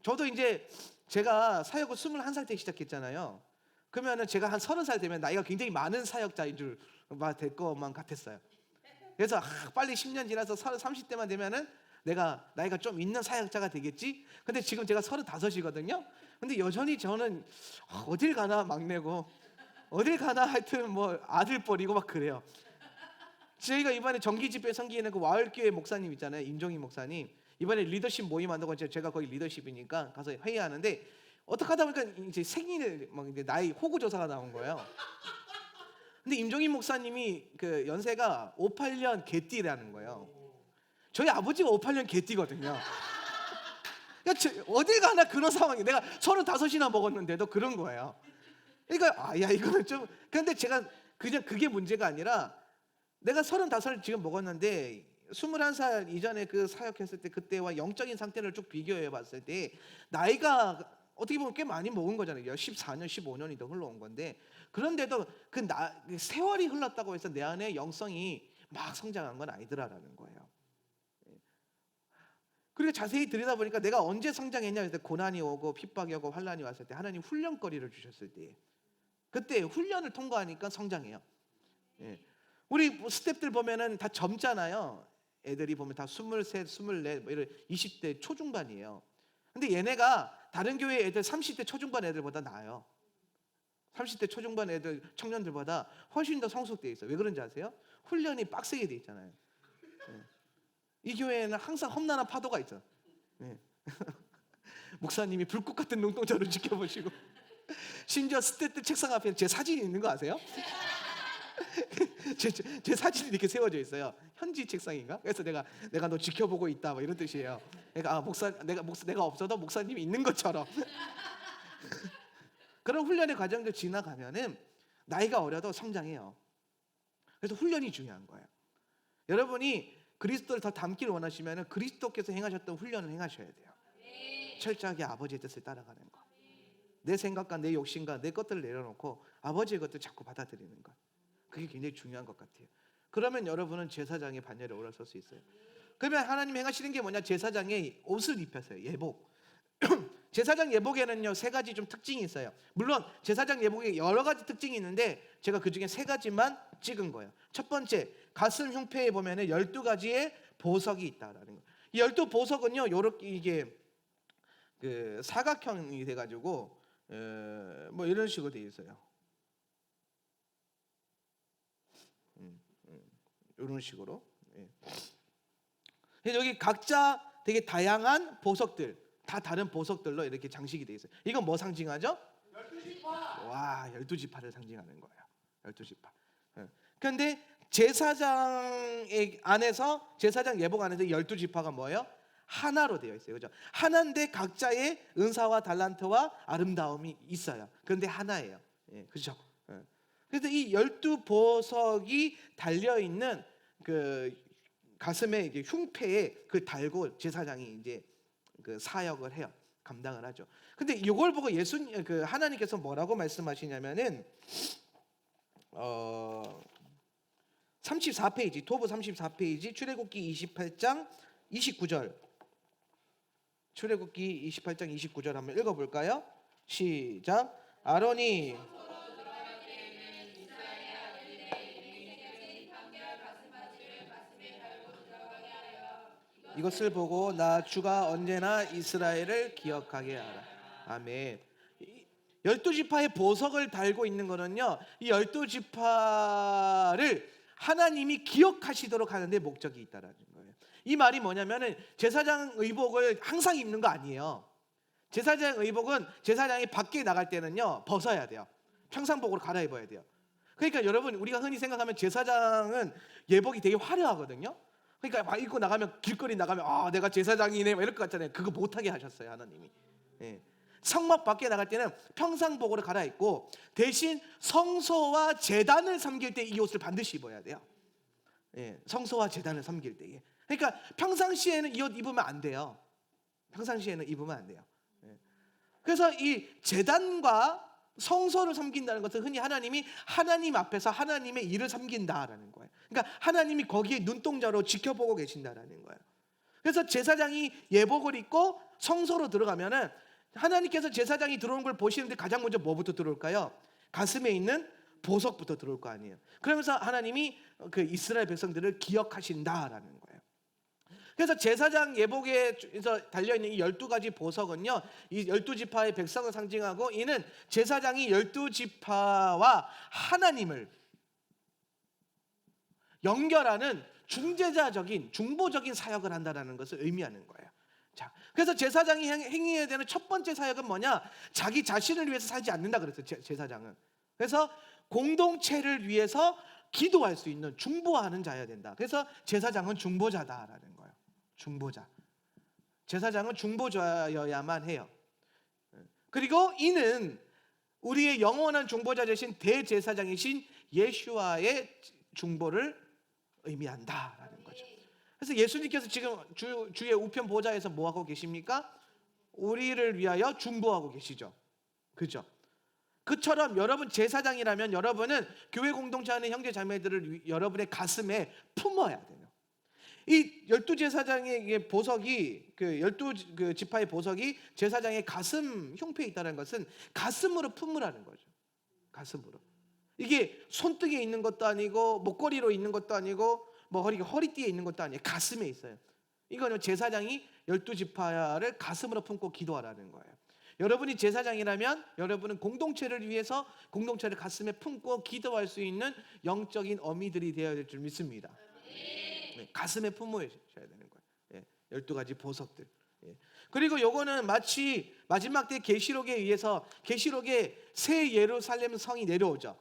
저도 이제 제가 사역을 21살 때 시작했잖아요. 그러면은 제가 한 30살 되면 나이가 굉장히 많은 사역자인 줄 될 것만 같았어요. 그래서 빨리 10년 지나서 30대만 되면은 내가 나이가 좀 있는 사역자가 되겠지. 근데 지금 제가 35이거든요. 근데 여전히 저는 어딜 가나 막내고 어딜 가나 하여튼 뭐 아들뻘이고 막 그래요. 저희가 이번에 정기 집회 섬기는 그 와을교회 목사님 있잖아요. 임종희 목사님. 이번에 리더십 모임 한다고 제가 거기 리더십이니까 가서 회의하는데 어떻게 하다 보니까 이제 생일에 막 이제 나이 호구 조사가 나온 거예요. 근데 임종희 목사님이 그 연세가 58년 개띠라는 거예요. 저희 아버지가 58년 개띠거든요. 그러니까 어딜 가나 그런 상황이 내가 35이나 먹었는데도 그런 거예요. 그러니까 야 이거는 좀 근데 제가 그냥 그게 문제가 아니라 내가 35을 지금 먹었는데 21살 이전에 그 사역했을 때 그때와 영적인 상태를 쭉 비교해 봤을 때 나이가 어떻게 보면 꽤 많이 먹은 거잖아요. 14년, 15년이 더 흘러온 건데 그런데도 그 세월이 흘렀다고 해서 내 안에 영성이 막 성장한 건 아니더라라는 거예요. 그리고 자세히 들여다보니까 내가 언제 성장했냐 했을 때 고난이 오고 핍박이 오고 환난이 왔을 때 하나님 훈련거리를 주셨을 때 그때 훈련을 통과하니까 성장해요. 우리 스태프들 보면은 다 젊잖아요. 애들이 보면 다 23, 24, 뭐 이런 20대 초중반이에요. 근데 얘네가 다른 교회 애들 30대 초중반 애들보다 나아요. 30대 초중반 애들 청년들보다 훨씬 더 성숙되어 있어요. 왜 그런지 아세요? 훈련이 빡세게 돼 있잖아요. 예. 이 교회에는 항상 험난한 파도가 있죠. 예. 목사님이 불꽃 같은 눈동자로 지켜보시고, 심지어 스태프들 책상 앞에 제 사진이 있는 거 아세요? 제 사진이 이렇게 세워져 있어요. 현지 책상인가? 그래서 내가 너 지켜보고 있다, 뭐 이런 뜻이에요. 그러니까 내가 없어도 목사님이 있는 것처럼. 그런 훈련의 과정을 지나가면은 나이가 어려도 성장해요. 그래서 훈련이 중요한 거예요. 여러분이 그리스도를 더 닮기를 원하시면은 그리스도께서 행하셨던 훈련을 행하셔야 돼요. 철저하게 아버지의 뜻을 따라가는 거. 내 생각과 내 욕심과 내 것들을 내려놓고 아버지의 것들을 자꾸 받아들이는 것. 그게 굉장히 중요한 것 같아요. 그러면 여러분은 제사장의 반열에 올라설 수 있어요. 그러면 하나님 행하시는 게 뭐냐? 제사장의 옷을 입혀서요. 예복. 제사장 예복에는요 3가지 좀 특징이 있어요. 물론 제사장 예복에 여러 가지 특징이 있는데 제가 그 중에 3가지만 찍은 거예요. 첫 번째, 가슴 흉패에 보면은 12가지의 보석이 있다라는 거예요. 이 12보석은요 요렇게 이게 그 사각형이 돼가지고 뭐 이런 식으로 되어 있어요. 이런 식으로. 여기 각자 되게 다양한 보석들, 다 다른 보석들로 이렇게 장식이 되어 있어요. 이건 뭐 상징하죠? 12지파. 와, 12지파를 상징하는 거예요. 12지파. 그런데 제사장의 안에서, 제사장 예복 안에서 12지파가 뭐예요? 하나로 되어 있어요. 그죠? 하나인데 각자의 은사와 달란트와 아름다움이 있어요. 그런데 하나예요. 그렇죠? 그래서 이 12보석이 달려 있는 그 가슴에 이게 흉패에 그 달고 제사장이 이제 그 사역을 해요. 감당을 하죠. 근데 이걸 보고 예수님 그 하나님께서 뭐라고 말씀하시냐면은 34페이지 토브 34페이지 출애굽기 28장 29절 출애굽기 28장 29절 한번 읽어볼까요? 시작. 아론이 이것을 보고 나 주가 언제나 이스라엘을 기억하게 하라. 아멘. 12지파의 보석을 달고 있는 거는요, 이 12지파를 하나님이 기억하시도록 하는 데 목적이 있다라는 거예요. 이 말이 뭐냐면은 제사장 의복을 항상 입는 거 아니에요. 제사장 의복은 제사장이 밖에 나갈 때는요 벗어야 돼요. 평상복으로 갈아입어야 돼요. 그러니까 여러분, 우리가 흔히 생각하면 제사장은 예복이 되게 화려하거든요. 그러니까 막 입고 나가면, 길거리 나가면 내가 제사장이네 막 이럴 것 같잖아요. 그거 못하게 하셨어요, 하나님이. 성막 밖에 나갈 때는 평상복으로 갈아입고 대신 성소와 제단을 섬길 때 이 옷을 반드시 입어야 돼요. 성소와 제단을 섬길 때에. 그러니까 평상시에는 이 옷 입으면 안 돼요. 평상시에는 입으면 안 돼요. 그래서 이 제단과 성소를 섬긴다는 것은 흔히 하나님이 하나님 앞에서 하나님의 일을 섬긴다라는 거예요. 그러니까 하나님이 거기에 눈동자로 지켜보고 계신다라는 거예요. 그래서 제사장이 예복을 입고 성소로 들어가면은 하나님께서 제사장이 들어오는 걸 보시는데 가장 먼저 뭐부터 들어올까요? 가슴에 있는 보석부터 들어올 거 아니에요. 그러면서 하나님이 그 이스라엘 백성들을 기억하신다라는 거예요. 그래서 제사장 예복에서 달려있는 이 12가지 보석은요, 이 12지파의 백성을 상징하고, 이는 제사장이 12지파와 하나님을 연결하는 중재자적인, 중보적인 사역을 한다는 것을 의미하는 거예요. 자, 그래서 제사장이 행해야 되는 첫 번째 사역은 뭐냐? 자기 자신을 위해서 살지 않는다 그랬어요, 제사장은. 그래서 공동체를 위해서 기도할 수 있는 중보하는 자여야 된다. 그래서 제사장은 중보자다라는 거예요. 중보자. 제사장은 중보자여야만 해요. 그리고 이는 우리의 영원한 중보자 되신 대제사장이신 예수와의 중보를 의미한다라는 거죠. 그래서 예수님께서 지금 주의 우편 보좌에서 뭐 하고 계십니까? 우리를 위하여 중보하고 계시죠. 그죠? 그처럼 여러분 제사장이라면 여러분은 교회 공동체 안에 형제 자매들을 여러분의 가슴에 품어야 돼요. 이 12제사장의 보석이, 그 12지파의 보석이 제사장의 가슴 흉패에 있다는 것은 가슴으로 품으라는 거죠. 가슴으로. 이게 손등에 있는 것도 아니고 목걸이로 있는 것도 아니고 뭐 허리띠에 있는 것도 아니에요. 가슴에 있어요. 이거는 제사장이 12지파를 가슴으로 품고 기도하라는 거예요. 여러분이 제사장이라면 여러분은 공동체를 위해서 공동체를 가슴에 품고 기도할 수 있는 영적인 어미들이 되어야 될 줄 믿습니다. 네, 가슴에 품어야 되는 거예요. 예, 12가지 보석들. 예. 그리고 요거는 마치 마지막 때 계시록에 의해서 계시록에 새 예루살렘 성이 내려오죠.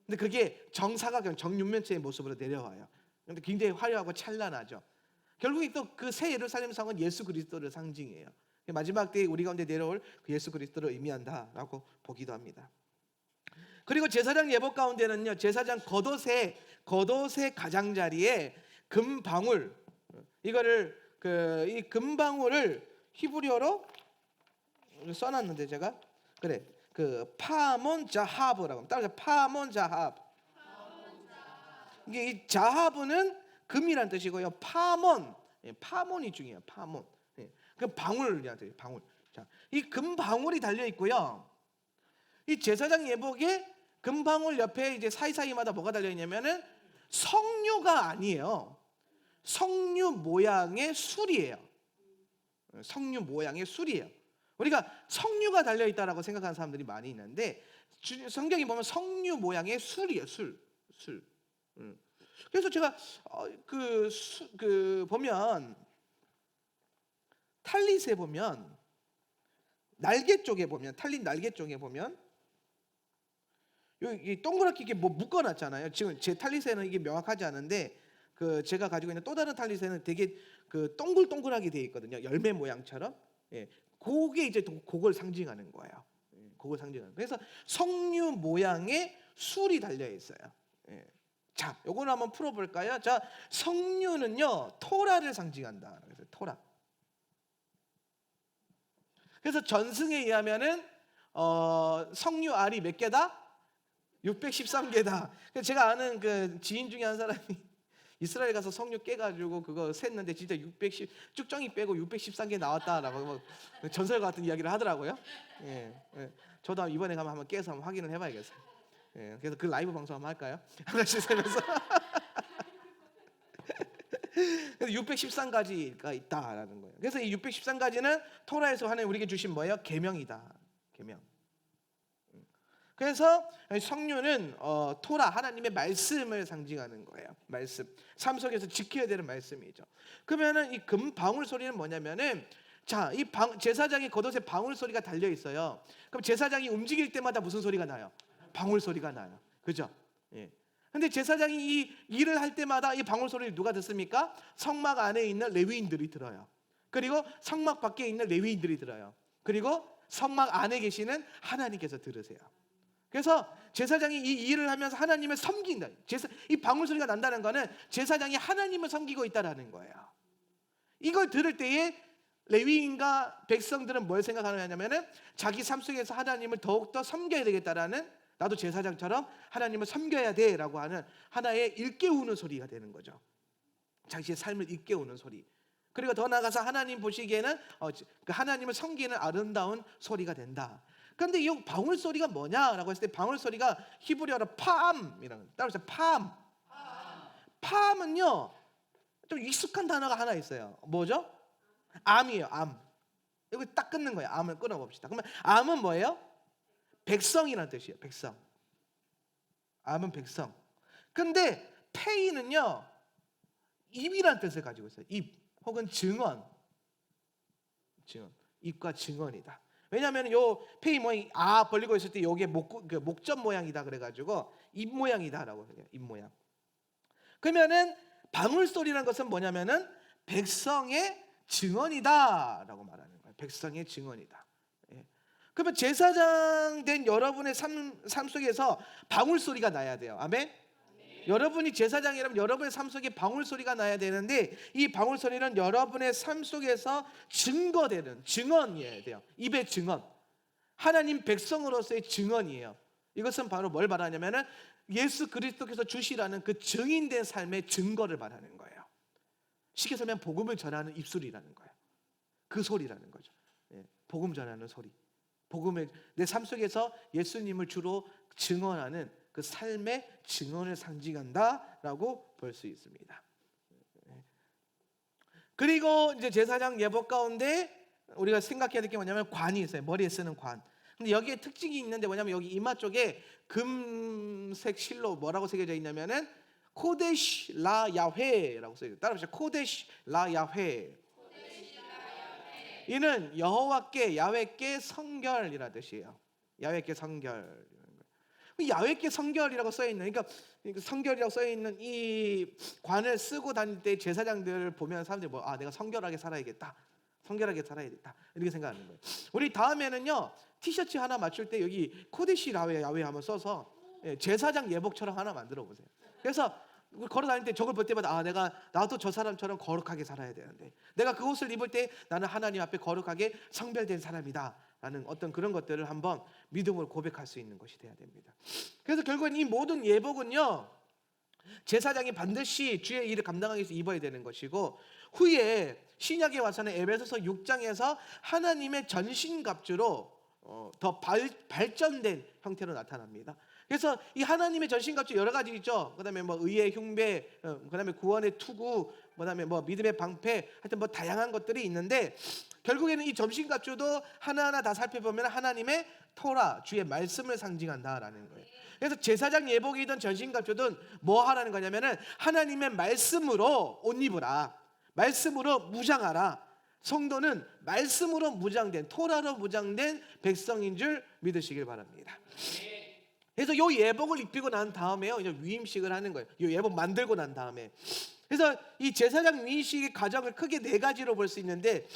근데 그게 정사각형 정육면체의 모습으로 내려와요. 근데 굉장히 화려하고 찬란하죠. 결국에 또 그 새 예루살렘 성은 예수 그리스도를 상징해요. 마지막 때에 우리 가운데 내려올 그 예수 그리스도를 의미한다라고 보기도 합니다. 그리고 제사장 예복 가운데는요, 제사장 겉옷의 가장자리에 금방울, 이거를 이 금방울을 히브리어로 써놨는데 제가 그래 그 파몬 자하브라고 따라서 파몬 자하브. 이게 이 자하브는 금이란 뜻이고요. 파몬이 중요해요. 파몬. 그 방울이란 뜻이에요. 방울. 자, 이 금방울이 달려 있고요. 이 제사장 예복에 금방울 옆에 이제 사이사이마다 뭐가 달려 있냐면은 석류가 아니에요. 석류 모양의 술이에요. 석류 모양의 술이에요. 우리가 석류가 달려 있다라고 생각하는 사람들이 많이 있는데 성경이 보면 석류 모양의 술이에요. 술. 그래서 제가 보면 탈릿에 보면 날개 쪽에 보면 탈릿 날개 쪽에 보면 여기 동그랗게 이게 뭐 묶어놨잖아요. 지금 제 탈릿에는 이게 명확하지 않은데 제가 가지고 있는 또 다른 탈릿에는 되게 동글동글하게 되어 있거든요. 열매 모양처럼. 예, 그게 이제 그걸 상징하는 거예요. 그걸 상징하는. 그래서 석류 모양의 술이 달려 있어요. 예. 자, 요거는 한번 풀어볼까요? 자, 석류는요 토라를 상징한다. 그래서 토라. 그래서 전승에 의하면은 석류 알이 몇 개다? 613개다. 제가 아는 그 지인 중에 한 사람이 이스라엘 가서 석류 깨가지고 그거 셌는데 진짜 610 쭉정이 빼고 613개 나왔다라고 뭐 전설 같은 이야기를 하더라고요. 예, 저도 이번에 가면 한번 깨서 한번 확인을 해봐야겠어요. 예, 그래서 그 라이브 방송 한번 할까요? 하나씩 세면서. 그래서 613가지가 있다라는 거예요. 그래서 이 613가지는 토라에서 하나님 우리에게 주신 뭐예요? 계명이다. 계명. 그래서 석류는 토라 하나님의 말씀을 상징하는 거예요. 말씀. 삶 속에서 지켜야 되는 말씀이죠. 그러면은 이 금방울 소리는 뭐냐면은 자, 이 제사장의 겉옷에 방울 소리가 달려 있어요. 그럼 제사장이 움직일 때마다 무슨 소리가 나요? 방울 소리가 나요. 그죠? 예. 근데 제사장이 이 일을 할 때마다 이 방울 소리를 누가 듣습니까? 성막 안에 있는 레위인들이 들어요. 그리고 성막 밖에 있는 레위인들이 들어요. 그리고 성막 안에 계시는 하나님께서 들으세요. 그래서 제사장이 이 일을 하면서 하나님을 섬긴다. 이 방울 소리가 난다는 거는 제사장이 하나님을 섬기고 있다라는 거예요. 이걸 들을 때에 레위인과 백성들은 뭘 생각하냐면은 자기 삶 속에서 하나님을 더욱더 섬겨야 되겠다라는, 나도 제사장처럼 하나님을 섬겨야 돼라고 하는 하나의 일깨우는 소리가 되는 거죠. 자기의 삶을 일깨우는 소리. 그리고 더 나아가서 하나님 보시기에는 하나님을 섬기는 아름다운 소리가 된다. 그런데 이 방울 소리가 뭐냐라고 했을 때 방울 소리가 히브리어로 파암이라는, 따라서 파암은요 좀 익숙한 단어가 하나 있어요. 뭐죠? 암이에요. 암. 이거 딱 끊는 거예요. 암을 끊어봅시다. 그러면 암은 뭐예요? 백성이라는 뜻이에요. 백성. 암은 백성. 근데 페이는요 입이라는 뜻을 가지고 있어요. 입 혹은 증언. 입과 증언이다. 왜냐하면 요 페이 모양이 벌리고 있을 때 요게 목젖 모양이다 그래가지고 입 모양이다라고 해요. 입 모양. 그러면은 방울 소리라는 것은 뭐냐면은 백성의 증언이다라고 말하는 거예요. 백성의 증언이다. 예. 그러면 제사장 된 여러분의 삶 속에서 방울 소리가 나야 돼요. 아멘. 여러분이 제사장이라면 여러분의 삶 속에 방울 소리가 나야 되는데 이 방울 소리는 여러분의 삶 속에서 증거되는 증언이어야 돼요. 입의 증언. 하나님 백성으로서의 증언이에요. 이것은 바로 뭘 말하냐면은 예수 그리스도께서 주시라는 그 증인된 삶의 증거를 말하는 거예요. 쉽게 설명 복음을 전하는 입술이라는 거예요. 그 소리라는 거죠. 예, 복음 전하는 소리. 복음을 내 삶 속에서 예수님을 주로 증언하는 그 삶의 증언을 상징한다라고 볼 수 있습니다. 그리고 이제 제사장 예복 가운데 우리가 생각해야 될 게 뭐냐면 관이 있어요. 머리에 쓰는 관. 근데 여기에 특징이 있는데 뭐냐면 여기 이마 쪽에 금색 실로 뭐라고 새겨져 있냐면은 코데시 라 야훼라고 써있어요. 따라합시다. 코데시 라 야훼. 이는 여호와께 야훼께 성결이라 뜻이에요. 야훼께 성결. 야훼께 성결이라고 써 있는, 그러니까 성결이라고 써 있는 이 관을 쓰고 다닐 때 제사장들을 보면 사람들이 뭐, 아, 내가 성결하게 살아야겠다, 성결하게 살아야겠다, 이렇게 생각하는 거예요. 우리 다음에는요, 티셔츠 하나 맞출 때 여기 코데시 라훼 야훼 한번 써서 제사장 예복처럼 하나 만들어 보세요. 그래서 걸어 다닐 때 저걸 볼 때마다, 아, 나도 저 사람처럼 거룩하게 살아야 되는데, 내가 그 옷을 입을 때 나는 하나님 앞에 거룩하게 성별된 사람이다 라는 어떤 그런 것들을 한번 믿음으로 고백할 수 있는 것이 돼야 됩니다. 그래서 결국은 이 모든 예복은요, 제사장이 반드시 주의 일을 감당하기 위해서 입어야 되는 것이고, 후에 신약에 와서는 에베소서 6장에서 하나님의 전신갑주로 더 발전된 형태로 나타납니다. 그래서 이 하나님의 전신갑주 여러 가지 있죠. 그다음에 뭐 의의 흉배, 그다음에 구원의 투구, 그다음에 뭐 믿음의 방패, 하여튼 뭐 다양한 것들이 있는데, 결국에는 이 전신갑주도 하나하나 다 살펴보면 하나님의 토라, 주의 말씀을 상징한다라는 거예요. 그래서 제사장 예복이든 전신갑주든 뭐 하라는 거냐면은 하나님의 말씀으로 옷 입으라, 말씀으로 무장하라. 성도는 말씀으로 무장된, 토라로 무장된 백성인 줄 믿으시길 바랍니다. 그래서 요 예복을 입히고 난 다음에요, 이제 위임식을 하는 거예요. 요 예복 만들고 난 다음에. 그래서 이 제사장 위임식의 과정을 크게 네 가지로 볼 수 있는데,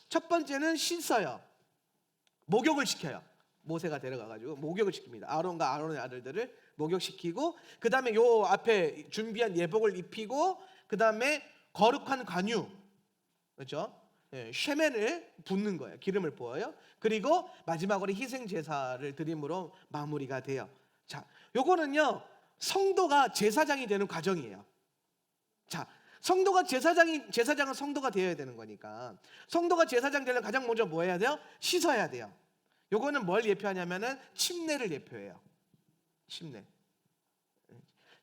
첫 번째는 씻어요. 목욕을 시켜요. 모세가 데려가가지고 목욕을 시킵니다. 아론과 아론의 아들들을 목욕시키고, 그 다음에 요 앞에 준비한 예복을 입히고, 그 다음에 거룩한 관유, 그렇죠? 쉐멘을 붓는 거예요. 기름을 부어요. 그리고 마지막으로 희생 제사를 드림으로 마무리가 돼요. 자, 요거는요, 성도가 제사장이 되는 과정이에요. 자, 성도가 제사장은 성도가 되어야 되는 거니까, 성도가 제사장 되려면 가장 먼저 뭐 해야 돼요? 씻어야 돼요. 요거는 뭘 예표하냐면은 침례를 예표해요.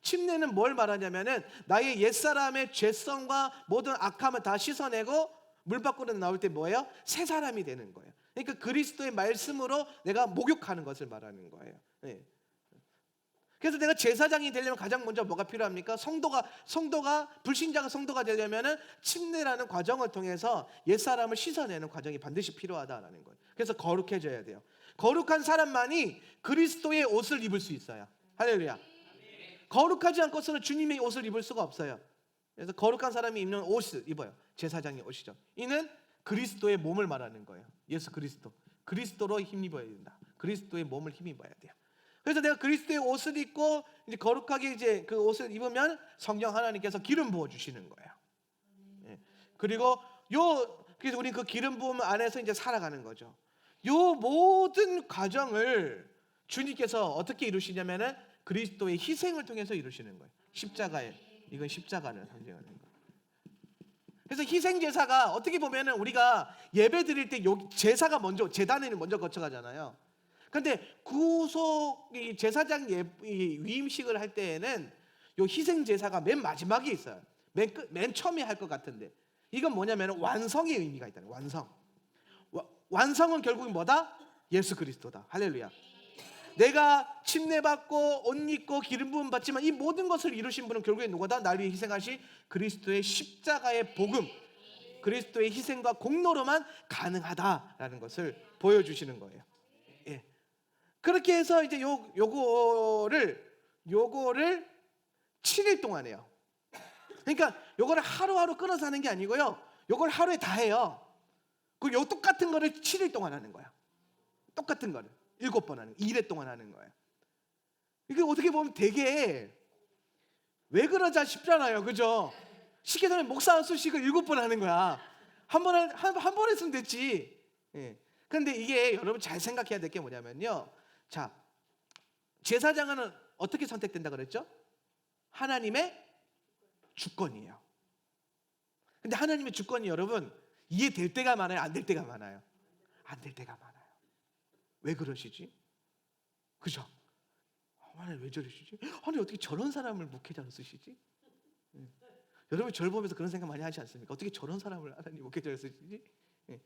침례는 뭘 말하냐면은 나의 옛사람의 죄성과 모든 악함을 다 씻어내고 물 밖으로 나올 때 뭐예요? 새 사람이 되는 거예요. 그러니까 그리스도의 말씀으로 내가 목욕하는 것을 말하는 거예요. 그래서 내가 제사장이 되려면 가장 먼저 뭐가 필요합니까? 성도가 불신자가 성도가 되려면은 침례라는 과정을 통해서 옛사람을 씻어내는 과정이 반드시 필요하다라는 거예요. 그래서 거룩해져야 돼요. 거룩한 사람만이 그리스도의 옷을 입을 수 있어요. 할렐루야. 거룩하지 않고서는 주님의 옷을 입을 수가 없어요. 그래서 거룩한 사람이 입는 옷을 입어요. 제사장의 옷이죠. 이는 그리스도의 몸을 말하는 거예요. 예수 그리스도로 힘입어야 된다. 그리스도의 몸을 힘입어야 돼요. 그래서 내가 그리스도의 옷을 입고 이제 거룩하게 이제 그 옷을 입으면 성령 하나님께서 기름 부어 주시는 거예요. 그리고 그래서 우리 그 기름 부음 안에서 이제 살아가는 거죠. 요 모든 과정을 주님께서 어떻게 이루시냐면은 그리스도의 희생을 통해서 이루시는 거예요. 이건 십자가를 상징하는 거예요. 그래서 희생 제사가 어떻게 보면은 우리가 예배 드릴 때 제사가 먼저 제단을 먼저 거쳐가잖아요. 그런데 이 제사장 위임식을 할 때에는 요 희생 제사가 맨 마지막에 있어요. 맨 처음에 할 것 같은데, 이건 뭐냐면 완성의 의미가 있다는 거예요. 완성은 결국은 뭐다? 예수 그리스도다. 할렐루야. 내가 침례받고 옷 입고 기름 부음 받지만 이 모든 것을 이루신 분은 결국에 누구다? 나를 위해 희생하신 그리스도의 십자가의 복음, 그리스도의 희생과 공로로만 가능하다라는 것을 보여주시는 거예요. 그렇게 해서 이제 요거를 7일 동안 해요. 그러니까 요거를 하루하루 끊어서 하는 게 아니고요, 요걸 하루에 다 해요. 그리고 요 똑같은 거를 7일 동안 하는 거야. 똑같은 거를 7번 하는 거야. 2회 동안 하는 거예요. 이게 어떻게 보면 되게 왜 그러자 싶잖아요. 그죠? 쉽게 되면 목사 한 수씩을 7번 하는 거야. 한 번 했으면 됐지. 그런데 이게 여러분 잘 생각해야 될 게 뭐냐면요, 자, 제사장은 어떻게 선택된다 그랬죠? 하나님의 주권이에요. 근데 하나님의 주권이 여러분 이해될 때가 많아요? 안 될 때가 많아요? 안 될 때가 많아요. 왜 그러시지? 그죠? 하나님 왜 저러시지? 아니 어떻게 저런 사람을 목회자로 쓰시지? 예. 여러분 저를 보면서 그런 생각 많이 하지 않습니까? 어떻게 저런 사람을 하나님 목회자로 쓰시지? 예.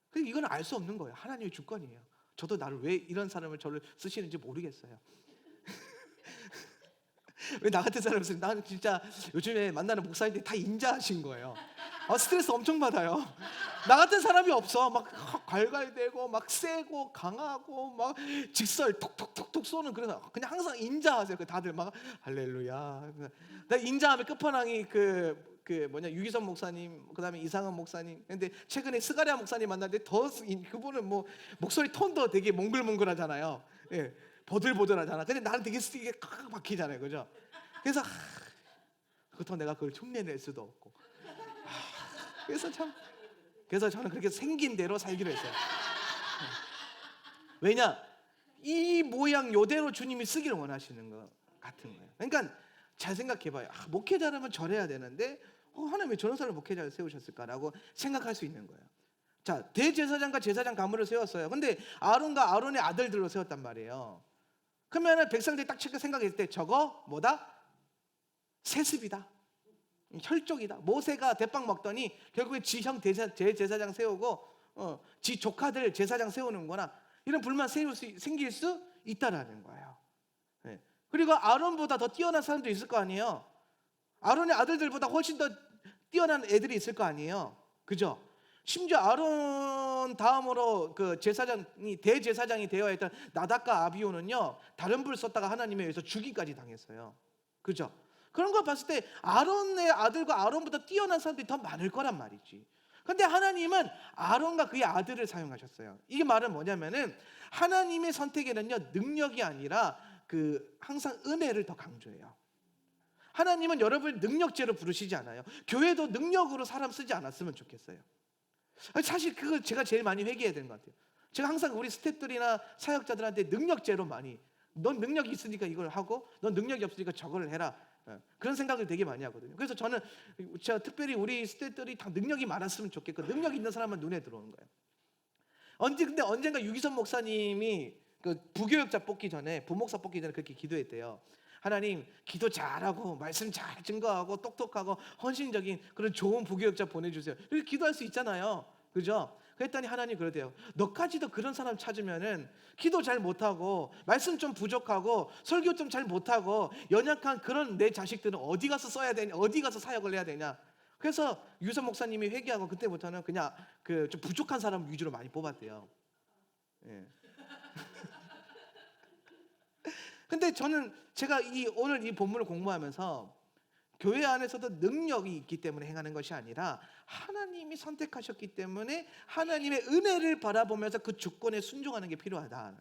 근데 이건 알 수 없는 거예요. 하나님의 주권이에요. 저도 나를 왜 이런 사람을 저를 쓰시는지 모르겠어요. 왜 나 같은 사람을 쓰는? 나는 진짜 요즘에 만나는 목사님들이 다 인자하신 거예요. 스트레스 엄청 받아요. 나 같은 사람이 없어. 막 괄괄대고 막 세고 강하고 막 직설 톡톡톡톡 쏘는, 그래서 그냥 항상 인자하세요. 다들 막 할렐루야. 나 인자하면 끝판왕이 유기선 목사님, 그다음에 이상은 목사님. 근데 최근에 스가랴 목사님 만났는데 그분은 뭐 목소리 톤도 되게 몽글몽글하잖아요. 예, 보들보들하잖아. 근데 나는 되게 이게 칵 박히잖아요, 그죠? 그래서 그렇다고 내가 그걸 흉내낼 수도 없고. 그래서 저는 그렇게 생긴 대로 살기로 했어요. 왜냐? 이 모양 요대로 주님이 쓰기를 원하시는 것 같은 거예요. 그러니까 잘 생각해봐요. 목회자라면 저래야 되는데 하나님 왜 저런 사람을 목회자를 세우셨을까라고 생각할 수 있는 거예요. 자, 대제사장과 제사장 가문을 세웠어요. 근데 아론과 아론의 아들들로 세웠단 말이에요. 그러면 백성들이 딱 생각했을 때 저거 뭐다? 세습이다, 혈족이다. 모세가 대빵 먹더니 결국에 지형 제사장 세우고 지 조카들 제사장 세우는구나, 이런 불만 생길 수 있다라는 거예요. 네. 그리고 아론보다 더 뛰어난 사람도 있을 거 아니에요. 아론의 아들들보다 훨씬 더 뛰어난 애들이 있을 거 아니에요, 그죠? 심지어 아론 다음으로 그 대제사장이 되어야 했던 나답과 아비후는요, 다른 불 썼다가 하나님에 의해서 죽이까지 당했어요, 그죠? 그런 걸 봤을 때 아론의 아들과 아론보다 뛰어난 사람들이 더 많을 거란 말이지. 근데 하나님은 아론과 그의 아들을 사용하셨어요. 이게 말은 뭐냐면은 하나님의 선택에는요, 능력이 아니라 항상 은혜를 더 강조해요. 하나님은 여러분을 능력제로 부르시지 않아요. 교회도 능력으로 사람 쓰지 않았으면 좋겠어요. 사실 그걸 제가 제일 많이 회개해야 되는 것 같아요. 제가 항상 우리 스태프들이나 사역자들한테 능력제로 많이, 넌 능력이 있으니까 이걸 하고 넌 능력이 없으니까 저걸 해라, 그런 생각을 되게 많이 하거든요. 그래서 저는 특별히 우리 스태프들이 다 능력이 많았으면 좋겠고, 능력 있는 사람만 눈에 들어오는 거예요. 근데 언젠가 유기선 목사님이 부교역자 뽑기 전에, 부목사 뽑기 전에 그렇게 기도했대요. 하나님, 기도 잘하고 말씀 잘 증거하고 똑똑하고 헌신적인 그런 좋은 부교역자 보내주세요. 이렇게 기도할 수 있잖아요, 그죠? 그랬더니 하나님 그러대요. 너까지도 그런 사람 찾으면은 기도 잘 못하고 말씀 좀 부족하고 설교 좀 잘 못하고 연약한 그런 내 자식들은 어디 가서 써야 되냐, 어디 가서 사역을 해야 되냐. 그래서 유선 목사님이 회개하고 그때부터는 그냥 좀 부족한 사람 위주로 많이 뽑았대요. 예. 근데 제가 오늘 이 본문을 공부하면서 교회 안에서도 능력이 있기 때문에 행하는 것이 아니라 하나님이 선택하셨기 때문에 하나님의 은혜를 바라보면서 그 주권에 순종하는 게 필요하다.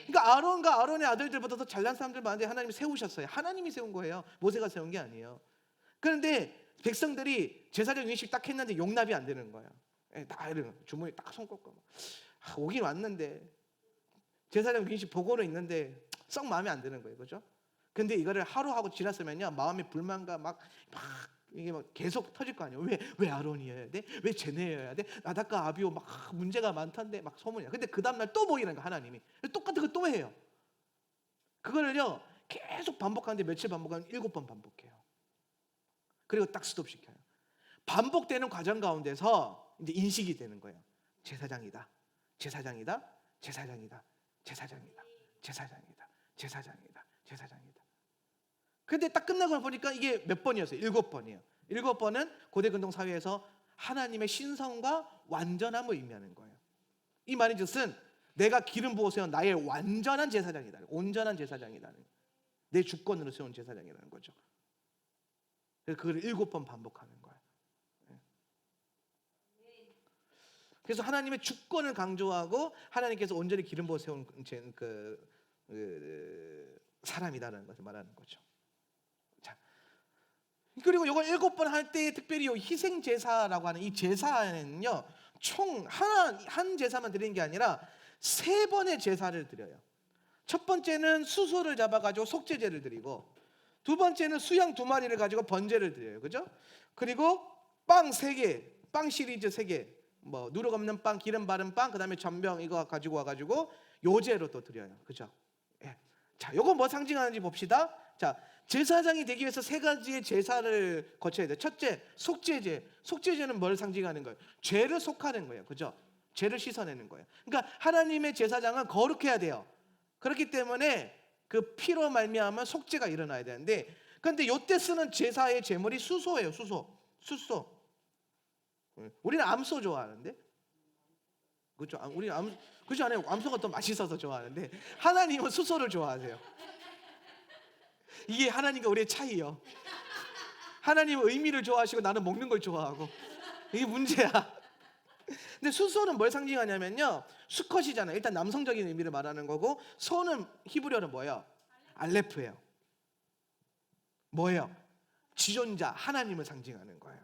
그러니까 아론과 아론의 아들들보다 더 잘난 사람들 많은데 하나님이 세우셨어요. 하나님이 세운 거예요. 모세가 세운 게 아니에요. 그런데 백성들이 제사장 인식 딱 했는데 용납이 안 되는 거예요. 딱 이런 주머니 딱 손 꼽고 오긴 왔는데 제사장 인식 보고는 있는데 썩 마음에 안 드는 거예요, 그죠? 근데 이거를 하루 하고 지났으면요, 마음의 불만과 막 이게 막 계속 터질 거 아니에요. 왜 아론이어야 돼? 왜 쟤네여야 돼? 나답과 아비오 막 문제가 많던데 막 소문이야. 근데 그 다음날 또 모이는 거야, 하나님이. 똑같은 거 또 해요. 그거를요 계속 반복하는데 며칠 반복하면 7번 반복해요. 그리고 딱 스톱시켜요. 반복되는 과정 가운데서 이제 인식이 되는 거예요. 제사장이다, 제사장이다, 제사장이다, 제사장이다, 제사장이다, 제사장이다, 제사장이다. 근데 딱 끝나고 보니까 이게 몇 번이었어요? 7번이에요. 7번은 고대 근동 사회에서 하나님의 신성과 완전함을 의미하는 거예요. 이 말인 즉슨 내가 기름 부어 세운 나의 완전한 제사장이다, 온전한 제사장이다, 내 주권으로 세운 제사장이라는 거죠. 그래서 그걸 7번 반복하는 거예요. 그래서 하나님의 주권을 강조하고 하나님께서 온전히 기름 부어 세운 사람이다라는 것을 말하는 거죠. 자, 그리고 이걸 7번 할 때 특별히 희생 제사라고 하는 이 제사는요, 총 한 제사만 드리는 게 아니라 3번의 제사를 드려요. 첫 번째는 수소를 잡아가지고 속죄제를 드리고, 두 번째는 수양 2마리를 가지고 번제를 드려요, 그죠? 그리고 빵 3개, 빵 시리즈 3개, 뭐 누룩 없는 빵, 기름 바른 빵, 그 다음에 전병 이거 가지고 와가지고 요제로 또 드려요, 그죠? 예. 자, 요거 뭐 상징하는지 봅시다. 자, 제사장이 되기 위해서 세 가지의 제사를 거쳐야 돼요. 첫째, 속죄제. 속죄제는 뭘 상징하는 거예요? 죄를 속하는 거예요. 그죠? 죄를 씻어내는 거예요. 그러니까 하나님의 제사장은 거룩해야 돼요. 그렇기 때문에 그 피로 말미암아 속죄가 일어나야 되는데, 그런데 요때 쓰는 제사의 제물이 수소예요. 수소. 우리는 암소 좋아하는데, 그렇죠? 우리는 그렇지 않아요? 암소가 더 맛있어서 좋아하는데 하나님은 수소를 좋아하세요. 이게 하나님과 우리의 차이요. 하나님은 의미를 좋아하시고 나는 먹는 걸 좋아하고, 이게 문제야. 근데 수소는 뭘 상징하냐면요, 수컷이잖아요. 일단 남성적인 의미를 말하는 거고, 소는 히브리어는 뭐예요? 알레프예요. 뭐예요? 지존자 하나님을 상징하는 거예요.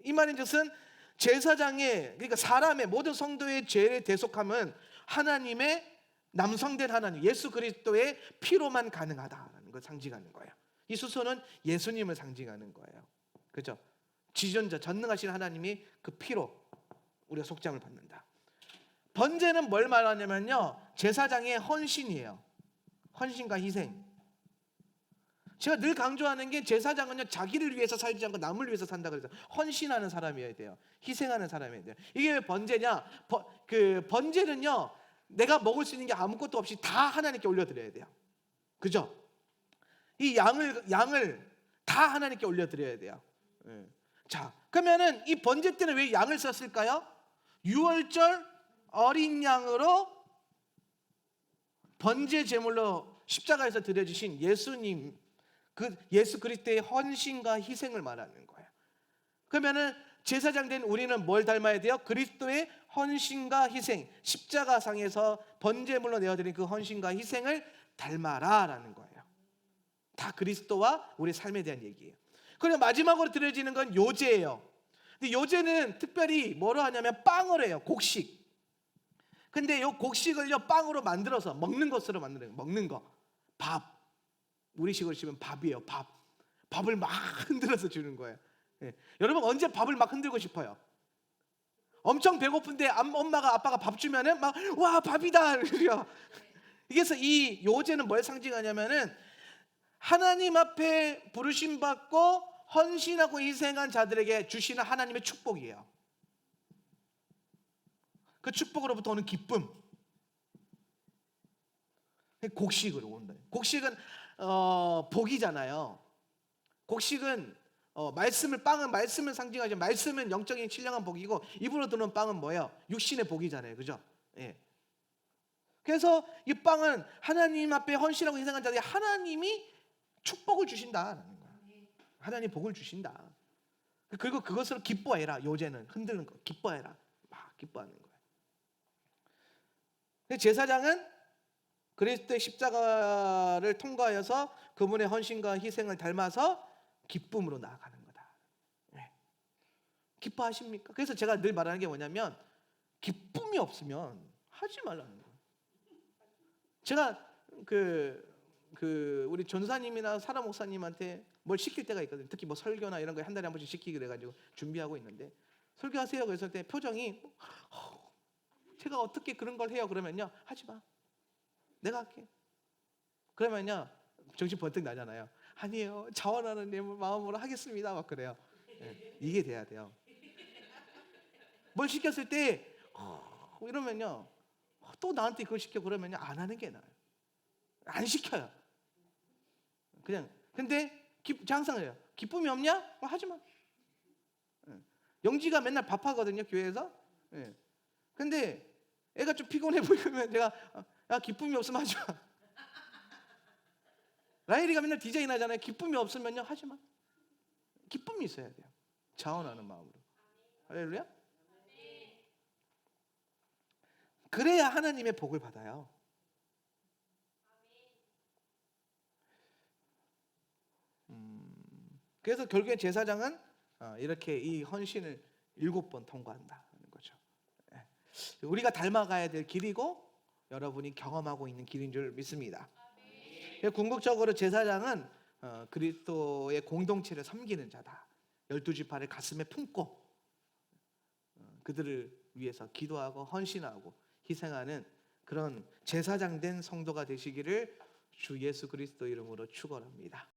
이 말인즉슨 제사장의, 그러니까 사람의 모든 성도의 죄의 대속함은 하나님의 남성된 하나님 예수 그리스도의 피로만 가능하다는 걸 상징하는 거예요. 이 수소는 예수님을 상징하는 거예요. 그죠? 지존자 전능하신 하나님이 그 피로 우리가 속죄함을 받는다. 번제는 뭘 말하냐면요, 제사장의 헌신이에요. 헌신과 희생. 제가 늘 강조하는 게, 제사장은요 자기를 위해서 살지 않고 남을 위해서 산다 그래서 헌신하는 사람이어야 돼요. 희생하는 사람이어야 돼요. 이게 왜 번제냐? 그 번제는요, 내가 먹을 수 있는 게 아무것도 없이 다 하나님께 올려드려야 돼요. 그죠? 이 양을 다 하나님께 올려드려야 돼요. 자, 그러면은 이 번제 때는 왜 양을 썼을까요? 유월절 어린 양으로 번제 제물로 십자가에서 드려주신 예수님, 그 예수 그리스도의 헌신과 희생을 말하는 거예요. 그러면은 제사장 된 우리는 뭘 닮아야 돼요? 그리스도의 헌신과 희생, 십자가상에서 번제물로 내어드린 그 헌신과 희생을 닮아라라는 거예요. 다 그리스도와 우리 삶에 대한 얘기예요. 그리고 마지막으로 드려지는 건 요제예요. 근데 요제는 특별히 뭐로 하냐면 빵을 해요. 곡식. 근데 이 곡식을요 빵으로 만들어서 먹는 것으로 만드는 거예요. 먹는 거. 밥. 우리식으로 치면 밥이에요. 밥을 막 흔들어서 주는 거예요. 여러분 언제 밥을 막 흔들고 싶어요? 엄청 배고픈데 엄마가 아빠가 밥 주면은 막 와 밥이다 그래요. 그래서 이 요제는 뭘 상징하냐면은 하나님 앞에 부르심 받고 헌신하고 희생한 자들에게 주시는 하나님의 축복이에요. 그 축복으로부터 오는 기쁨. 곡식으로 온다. 곡식은 복이잖아요. 곡식은 빵은 말씀을 상징하죠. 말씀은 영적인 신령한 복이고, 입으로 들어오는 빵은 뭐예요? 육신의 복이잖아요. 그죠? 예. 그래서 이 빵은 하나님 앞에 헌신하고 희생한 자들에게 하나님이 축복을 주신다라는 거예요. 하나님 복을 주신다. 그리고 그것을 기뻐해라. 요제는 흔드는 거. 기뻐해라. 막 기뻐하는 거예요. 제사장은 그리스도의 십자가를 통과하여서 그분의 헌신과 희생을 닮아서 기쁨으로 나아가는 거다. 네. 기뻐하십니까? 그래서 제가 늘 말하는 게 뭐냐면, 기쁨이 없으면 하지 말라는 거예요. 제가 우리 전사님이나 사라 목사님한테 뭘 시킬 때가 있거든요. 특히 뭐 설교나 이런 거 한 달에 한 번씩 시키기 그래가지고 준비하고 있는데, 설교하세요 그랬을 때 표정이 제가 어떻게 그런 걸 해요? 그러면요, 하지 마. 내가 할게. 그러면요 정신 번뜩 나잖아요. 아니에요, 자원하는 내 마음으로 하겠습니다 막 그래요. 네, 이게 돼야 돼요. 뭘 시켰을 때 이러면요 또 나한테 그걸 시켜 그러면요 안 하는 게 나아요. 안 시켜요. 그냥. 근데 제가 항상 그래요. 기쁨이 없냐? 하지 마. 영지가 맨날 밥하거든요 교회에서. 근데 애가 좀 피곤해 보이면 내가 야 기쁨이 없으면 하지 마. 라일이가 맨날 디제이 하잖아요. 기쁨이 없으면요 하지 마. 기쁨이 있어야 돼요. 자원하는 마음으로. 할렐루야. 그래야 하나님의 복을 받아요. 그래서 결국에 제사장은 이렇게 이 헌신을 7번 통과한다는 거죠. 우리가 닮아가야 될 길이고 여러분이 경험하고 있는 길인 줄 믿습니다. 궁극적으로 제사장은 그리스도의 공동체를 섬기는 자다. 12지파를 가슴에 품고 그들을 위해서 기도하고 헌신하고 희생하는 그런 제사장 된 성도가 되시기를 주 예수 그리스도 이름으로 축원합니다.